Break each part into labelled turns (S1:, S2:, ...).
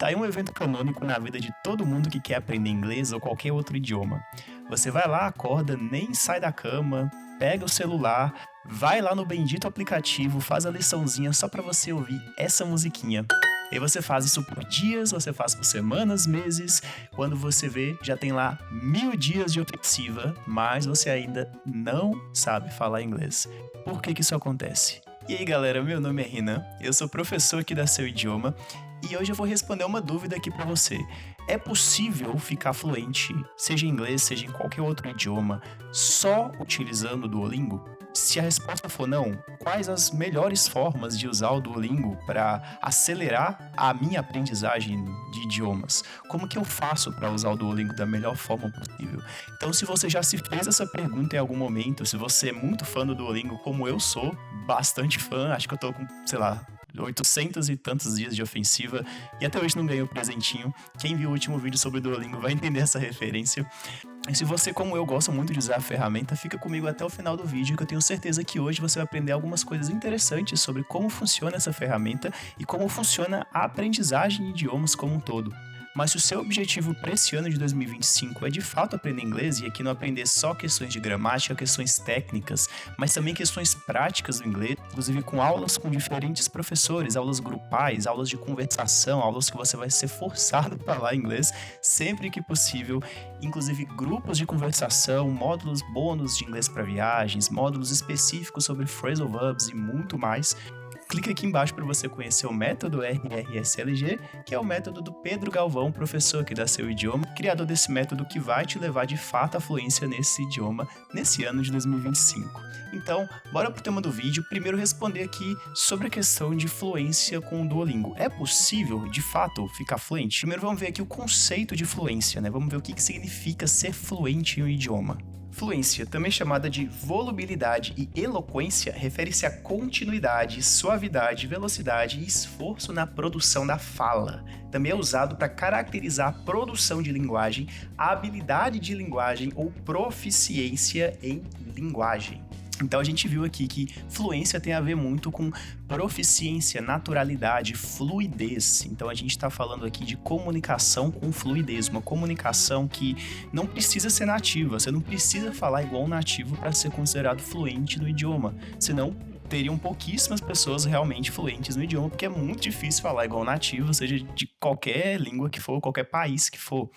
S1: Tá aí um evento canônico na vida de todo mundo que quer aprender inglês ou qualquer outro idioma. Você vai lá, acorda, nem sai da cama, pega o celular, vai lá no bendito aplicativo, faz a liçãozinha só pra você ouvir essa musiquinha. E você faz isso por dias, você faz por semanas, meses. Quando você vê, já tem lá 1000 dias de ofensiva, mas você ainda não sabe falar inglês. Por que isso acontece? E aí galera, meu nome é Renan, eu sou professor aqui da Seu Idioma e hoje eu vou responder uma dúvida aqui pra você. É possível ficar fluente, seja em inglês, seja em qualquer outro idioma, só utilizando o Duolingo? Se a resposta for não, quais as melhores formas de usar o Duolingo para acelerar a minha aprendizagem de idiomas? Como que eu faço para usar o Duolingo da melhor forma possível? Então, se você já se fez essa pergunta em algum momento, se você é muito fã do Duolingo, como eu sou, bastante fã, acho que eu tô com, 800 e tantos dias de ofensiva e até hoje não ganhei o presentinho. Quem viu o último vídeo sobre o Duolingo vai entender essa referência. E se você, como eu, gosta muito de usar a ferramenta, fica comigo até o final do vídeo, que eu tenho certeza que hoje você vai aprender algumas coisas interessantes sobre como funciona essa ferramenta e como funciona a aprendizagem de idiomas como um todo. Mas se o seu objetivo para esse ano de 2025 é de fato aprender inglês, e aqui não aprender só questões de gramática, questões técnicas, mas também questões práticas do inglês, inclusive com aulas com diferentes professores, aulas grupais, aulas de conversação, aulas que você vai ser forçado a falar inglês sempre que possível, inclusive grupos de conversação, módulos bônus de inglês para viagens, módulos específicos sobre phrasal verbs e muito mais. Clique aqui embaixo para você conhecer o método RRSLG, que é o método do Pedro Galvão, professor aqui da Seu Idioma, criador desse método que vai te levar de fato à fluência nesse idioma nesse ano de 2025. Então, bora pro tema do vídeo. Primeiro responder aqui sobre a questão de fluência com o Duolingo. É possível, de fato, ficar fluente? Primeiro vamos ver aqui o conceito de fluência, né? Vamos ver o que significa ser fluente em um idioma. Fluência, também chamada de volubilidade e eloquência, refere-se à continuidade, suavidade, velocidade e esforço na produção da fala. Também é usado para caracterizar a produção de linguagem, a habilidade de linguagem ou proficiência em linguagem. Então a gente viu aqui que fluência tem a ver muito com proficiência, naturalidade, fluidez. Então a gente está falando aqui de comunicação com fluidez, uma comunicação que não precisa ser nativa, você não precisa falar igual um nativo para ser considerado fluente no idioma, senão teriam pouquíssimas pessoas realmente fluentes no idioma, porque é muito difícil falar igual nativo, seja de qualquer língua que for, qualquer país que for.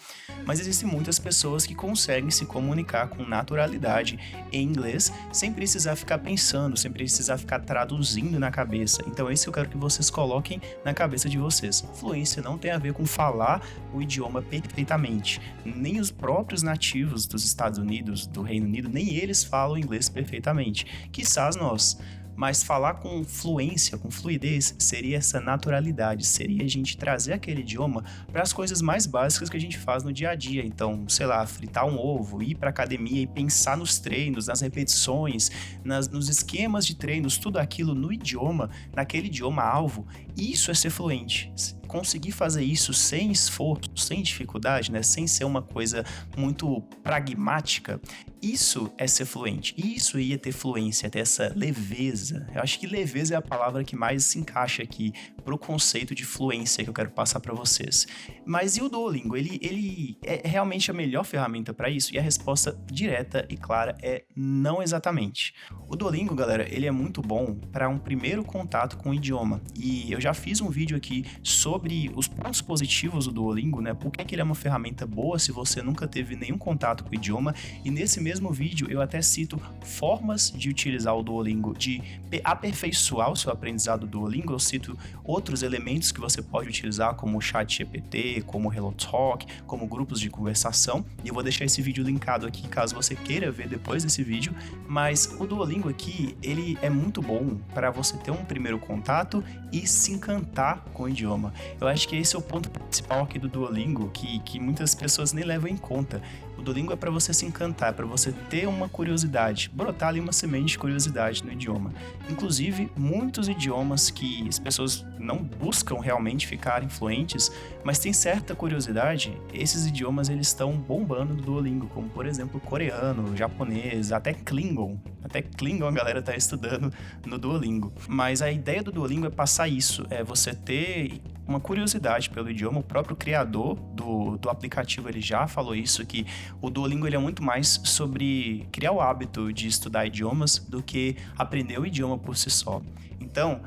S1: Mas existem muitas pessoas que conseguem se comunicar com naturalidade em inglês, sem precisar ficar pensando, sem precisar ficar traduzindo na cabeça. Então esse eu quero que vocês coloquem na cabeça de vocês. Fluência não tem a ver com falar o idioma perfeitamente. Nem os próprios nativos dos Estados Unidos, do Reino Unido, nem eles falam inglês perfeitamente. Quizás nós. Mas falar com fluência, com fluidez, seria essa naturalidade, seria a gente trazer aquele idioma para as coisas mais básicas que a gente faz no dia a dia. Então, sei lá, fritar um ovo, ir para academia e pensar nos treinos, nas repetições, nos esquemas de treinos, tudo aquilo no idioma, naquele idioma-alvo. Isso é ser fluente. Conseguir fazer isso sem esforço, sem dificuldade, né? Sem ser uma coisa muito pragmática, isso é ser fluente. Isso ia ter fluência, ter essa leveza. Eu acho que leveza é a palavra que mais se encaixa aqui pro conceito de fluência que eu quero passar para vocês. Mas e o Duolingo? Ele é realmente a melhor ferramenta para isso? E a resposta direta e clara é não exatamente. O Duolingo, galera, ele é muito bom para um primeiro contato com o idioma. E eu já fiz um vídeo aqui sobre os pontos positivos do Duolingo, né? Por que ele é uma ferramenta boa se você nunca teve nenhum contato com o idioma. E nesse mesmo vídeo eu até cito formas de utilizar o Duolingo, de aperfeiçoar o seu aprendizado do Duolingo. Eu cito outros elementos que você pode utilizar, como o ChatGPT, como o HelloTalk, como grupos de conversação. E eu vou deixar esse vídeo linkado aqui, caso você queira ver depois desse vídeo. Mas o Duolingo aqui, ele é muito bom para você ter um primeiro contato e se encantar com o idioma. Eu acho que esse é o ponto principal aqui do Duolingo, que muitas pessoas nem levam em conta. O Duolingo é para você se encantar, para você ter uma curiosidade, brotar ali uma semente de curiosidade no idioma. Inclusive, muitos idiomas que as pessoas não buscam realmente ficarem fluentes, mas tem certa curiosidade, esses idiomas eles estão bombando no Duolingo, como por exemplo coreano, japonês, até Klingon. Até Klingon a galera tá estudando no Duolingo. Mas a ideia do Duolingo é passar isso, é você ter uma curiosidade pelo idioma. O próprio criador do aplicativo, ele já falou isso, que o Duolingo ele é muito mais sobre criar o hábito de estudar idiomas do que aprender o idioma por si só. Então,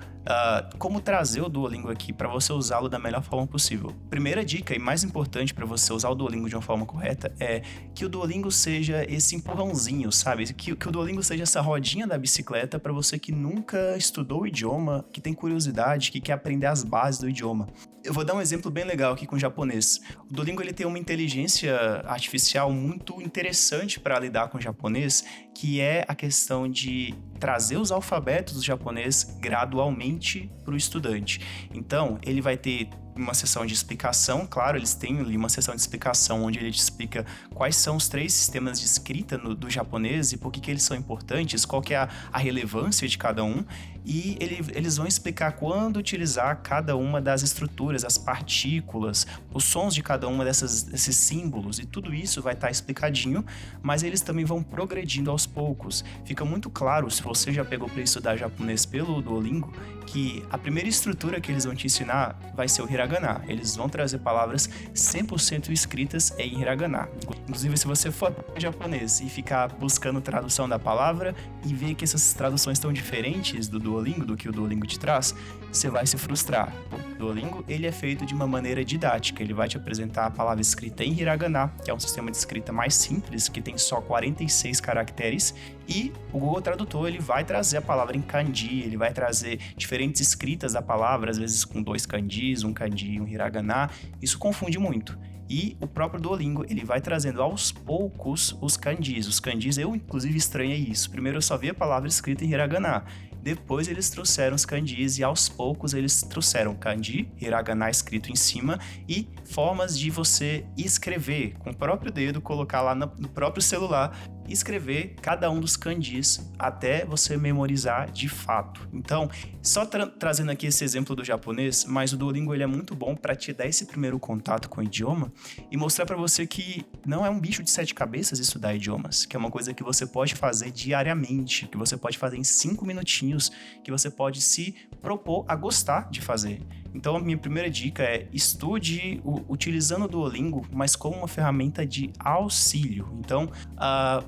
S1: como trazer o Duolingo aqui para você usá-lo da melhor forma possível? Primeira dica e mais importante para você usar o Duolingo de uma forma correta é que o Duolingo seja esse empurrãozinho, sabe? Que o Duolingo seja essa rodinha da bicicleta para você que nunca estudou o idioma, que tem curiosidade, que quer aprender as bases do idioma. Eu vou dar um exemplo bem legal aqui com o japonês. O Duolingo ele tem uma inteligência artificial muito interessante para lidar com o japonês, que é a questão de trazer os alfabetos do japonês gradualmente para o estudante. Então, ele vai ter uma sessão de explicação, claro, eles têm ali uma sessão de explicação onde ele te explica quais são os 3 sistemas de escrita do japonês e por que eles são importantes, qual que é a relevância de cada um, e eles vão explicar quando utilizar cada uma das estruturas, as partículas, os sons de cada uma desses símbolos, e tudo isso vai estar explicadinho, mas eles também vão progredindo aos poucos. Fica muito claro, se você já pegou para estudar japonês pelo Duolingo, que a primeira estrutura que eles vão te ensinar vai ser o hiragana. Eles vão trazer palavras 100% escritas em hiragana. Inclusive, se você for aprender japonês e ficar buscando tradução da palavra e ver que essas traduções estão diferentes do Duolingo, do que o Duolingo te traz, você vai se frustrar. O Duolingo, ele é feito de uma maneira didática. Ele vai te apresentar a palavra escrita em hiragana, que é um sistema de escrita mais simples, que tem só 46 caracteres, e o Google Tradutor, ele vai trazer a palavra em kanji, ele vai trazer diferentes escritas da palavra, às vezes com 2 kanjis, um kanji e um hiragana. Isso confunde muito. E o próprio Duolingo, ele vai trazendo aos poucos os kanjis. Os kanjis, eu inclusive estranhei isso. Primeiro eu só vi a palavra escrita em hiragana. Depois eles trouxeram os kanjis e aos poucos eles trouxeram kanji, hiragana escrito em cima e formas de você escrever com o próprio dedo, colocar lá no próprio celular e escrever cada um dos kanjis até você memorizar de fato. Então, só trazendo aqui esse exemplo do japonês, mas o Duolingo ele é muito bom para te dar esse primeiro contato com o idioma e mostrar para você que não é um bicho de 7 cabeças estudar idiomas, que é uma coisa que você pode fazer diariamente, que você pode fazer em 5 minutinhos, que você pode se propor a gostar de fazer. Então, a minha primeira dica é estude utilizando o Duolingo, mas como uma ferramenta de auxílio. Então,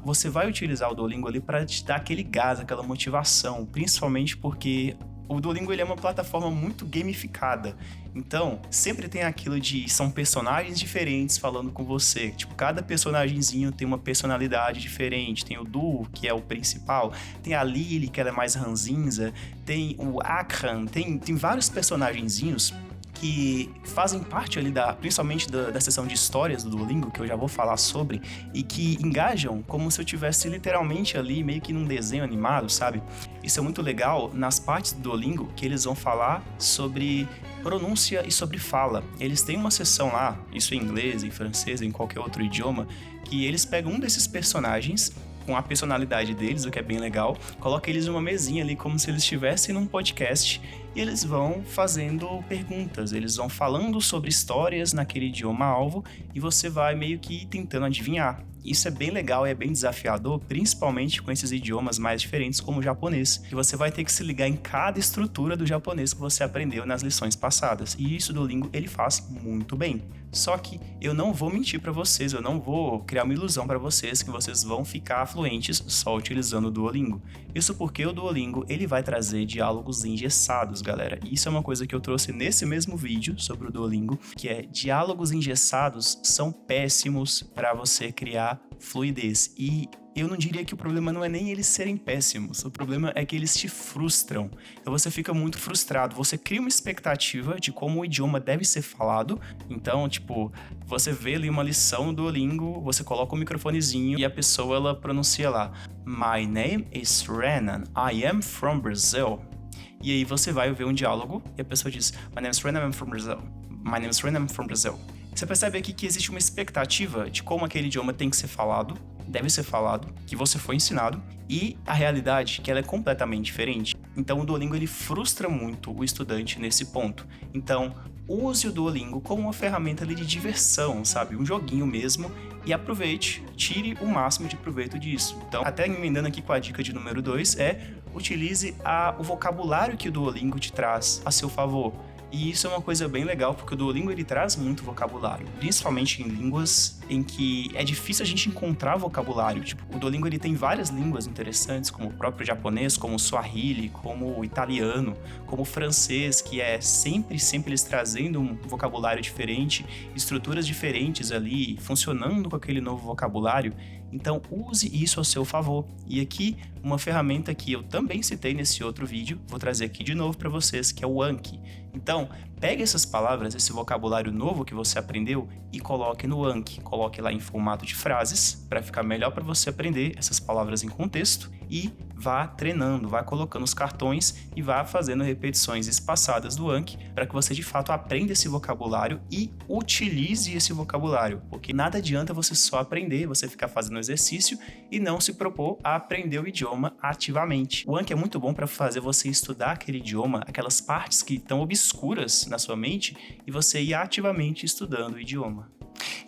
S1: você vai utilizar o Duolingo ali para te dar aquele gás, aquela motivação, principalmente porque o Duolingo ele é uma plataforma muito gamificada. Então, sempre tem aquilo de são personagens diferentes falando com você. Tipo, cada personagemzinho tem uma personalidade diferente. Tem o Du, que é o principal. Tem a Lily, que ela é mais ranzinza. Tem o Akran. Tem vários personagenzinhos que fazem parte ali principalmente da seção de histórias do Duolingo, que eu já vou falar sobre, e que engajam como se eu tivesse literalmente ali meio que num desenho animado, sabe? Isso é muito legal nas partes do Duolingo que eles vão falar sobre pronúncia e sobre fala. Eles têm uma seção lá, isso em inglês, em francês, em qualquer outro idioma, que eles pegam um desses personagens com a personalidade deles, o que é bem legal, coloca eles numa mesinha ali como se eles estivessem num podcast e eles vão fazendo perguntas, eles vão falando sobre histórias naquele idioma alvo e você vai meio que tentando adivinhar. Isso é bem legal e é bem desafiador, principalmente com esses idiomas mais diferentes como o japonês, que você vai ter que se ligar em cada estrutura do japonês que você aprendeu nas lições passadas. E isso o Duolingo ele faz muito bem. Só que eu não vou mentir para vocês, eu não vou criar uma ilusão para vocês que vocês vão ficar fluentes só utilizando o Duolingo. Isso porque o Duolingo ele vai trazer diálogos engessados, galera. E isso é uma coisa que eu trouxe nesse mesmo vídeo sobre o Duolingo, que é diálogos engessados são péssimos para você criar fluidez. E eu não diria que o problema não é nem eles serem péssimos, o problema é que eles te frustram. Então você fica muito frustrado, você cria uma expectativa de como o idioma deve ser falado. Então, tipo, você vê ali uma lição do Duolingo, você coloca o microfonezinho e a pessoa ela pronuncia lá: My name is Renan, I am from Brazil. E aí você vai ver um diálogo e a pessoa diz: My name is Renan, I'm from Brazil. My name is Renan, I'm from Brazil. Você percebe aqui que existe uma expectativa de como aquele idioma tem que ser falado, deve ser falado, que você foi ensinado, e a realidade, que ela é completamente diferente. Então o Duolingo ele frustra muito o estudante nesse ponto. Então use o Duolingo como uma ferramenta ali de diversão, sabe? Um joguinho mesmo, e aproveite, tire o máximo de proveito disso. Então, até emendando aqui com a dica de número 2, utilize o vocabulário que o Duolingo te traz a seu favor. E isso é uma coisa bem legal, porque o Duolingo ele traz muito vocabulário, principalmente em línguas em que é difícil a gente encontrar vocabulário. Tipo, o Duolingo ele tem várias línguas interessantes, como o próprio japonês, como o Swahili, como o italiano, como o francês, que é sempre eles trazendo um vocabulário diferente, estruturas diferentes ali, funcionando com aquele novo vocabulário. Então, use isso a seu favor. E aqui, uma ferramenta que eu também citei nesse outro vídeo, vou trazer aqui de novo para vocês, que é o Anki. Então, pegue essas palavras, esse vocabulário novo que você aprendeu e coloque no Anki. Coloque lá em formato de frases, para ficar melhor para você aprender essas palavras em contexto e vá treinando, vá colocando os cartões e vá fazendo repetições espaçadas do Anki para que você de fato aprenda esse vocabulário e utilize esse vocabulário, porque nada adianta você só aprender, você ficar fazendo exercício e não se propor a aprender o idioma ativamente. O Anki é muito bom para fazer você estudar aquele idioma, aquelas partes que estão obscuras na sua mente e você ir ativamente estudando o idioma.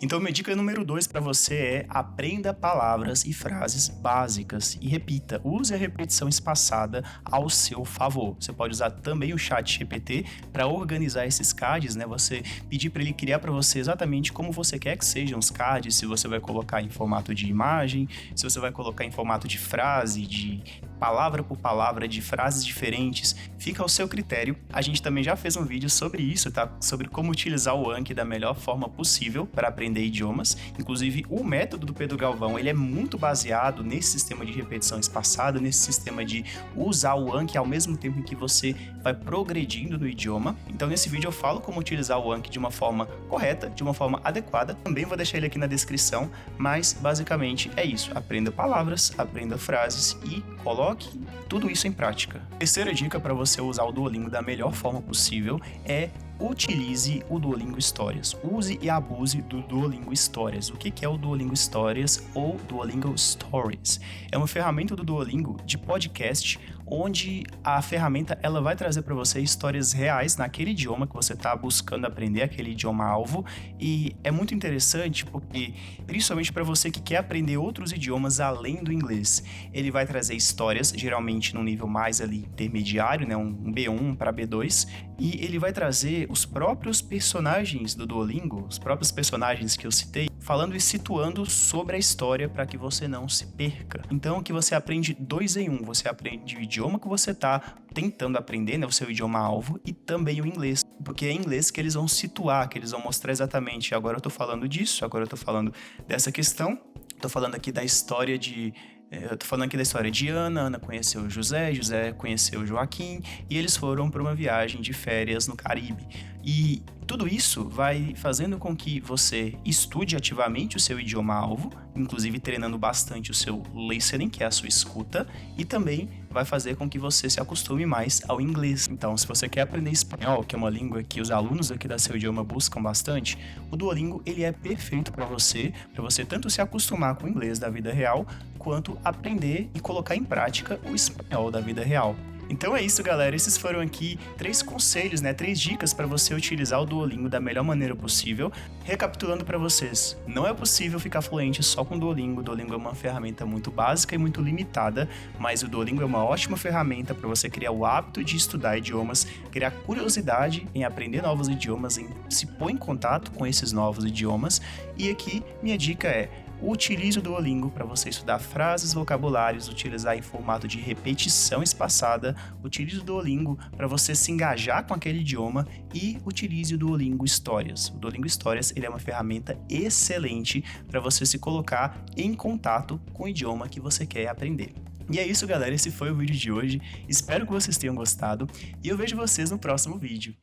S1: Então, minha dica número 2 para você é aprenda palavras e frases básicas e repita, use a repetição espaçada ao seu favor. Você pode usar também o chat GPT para organizar esses cards, né? Você pedir para ele criar para você exatamente como você quer que sejam os cards, se você vai colocar em formato de imagem, se você vai colocar em formato de frase, de palavra por palavra, de frases diferentes, fica ao seu critério. A gente também já fez um vídeo sobre isso, tá? Sobre como utilizar o Anki da melhor forma possível para aprender idiomas. Inclusive, o método do Pedro Galvão, ele é muito baseado nesse sistema de repetição espaçada, nesse sistema de usar o Anki ao mesmo tempo em que você vai progredindo no idioma. Então, nesse vídeo eu falo como utilizar o Anki de uma forma correta, de uma forma adequada. Também vou deixar ele aqui na descrição, mas basicamente é isso. Aprenda palavras, aprenda frases e coloque tudo isso em prática. Terceira dica para você usar o Duolingo da melhor forma possível é utilize o Duolingo Histórias. Use e abuse do Duolingo Histórias. O que é o Duolingo Histórias ou Duolingo Stories? É uma ferramenta do Duolingo de podcast, onde a ferramenta ela vai trazer para você histórias reais naquele idioma que você está buscando aprender, aquele idioma-alvo. E é muito interessante porque, principalmente para você que quer aprender outros idiomas além do inglês, ele vai trazer histórias, geralmente num nível mais ali intermediário, né, um B1 para B2, e ele vai trazer os próprios personagens do Duolingo, os próprios personagens que eu citei, falando e situando sobre a história para que você não se perca. Então, que você aprende 2 em 1, você aprende o idioma que você está tentando aprender, né, o seu idioma-alvo, e também o inglês, porque é em inglês que eles vão situar, que eles vão mostrar exatamente, agora eu tô falando disso, agora eu tô falando dessa questão, tô falando aqui da história de... Eu tô falando aqui da história de Ana, Ana conheceu José, José conheceu Joaquim e eles foram para uma viagem de férias no Caribe. E tudo isso vai fazendo com que você estude ativamente o seu idioma-alvo, inclusive treinando bastante o seu listening, que é a sua escuta, e também vai fazer com que você se acostume mais ao inglês. Então, se você quer aprender espanhol, que é uma língua que os alunos aqui da Seu Idioma buscam bastante, o Duolingo ele é perfeito para você tanto se acostumar com o inglês da vida real, quanto aprender e colocar em prática o espanhol da vida real. Então é isso, galera. Esses foram aqui 3 conselhos, né? 3 dicas para você utilizar o Duolingo da melhor maneira possível. Recapitulando para vocês, não é possível ficar fluente só com o Duolingo. O Duolingo é uma ferramenta muito básica e muito limitada, mas o Duolingo é uma ótima ferramenta para você criar o hábito de estudar idiomas, criar curiosidade em aprender novos idiomas, em se pôr em contato com esses novos idiomas. E aqui, minha dica é: utilize o Duolingo para você estudar frases, vocabulários, utilizar em formato de repetição espaçada, utilize o Duolingo para você se engajar com aquele idioma e utilize o Duolingo Histórias. O Duolingo Histórias ele é uma ferramenta excelente para você se colocar em contato com o idioma que você quer aprender. E é isso, galera, esse foi o vídeo de hoje. Espero que vocês tenham gostado e eu vejo vocês no próximo vídeo.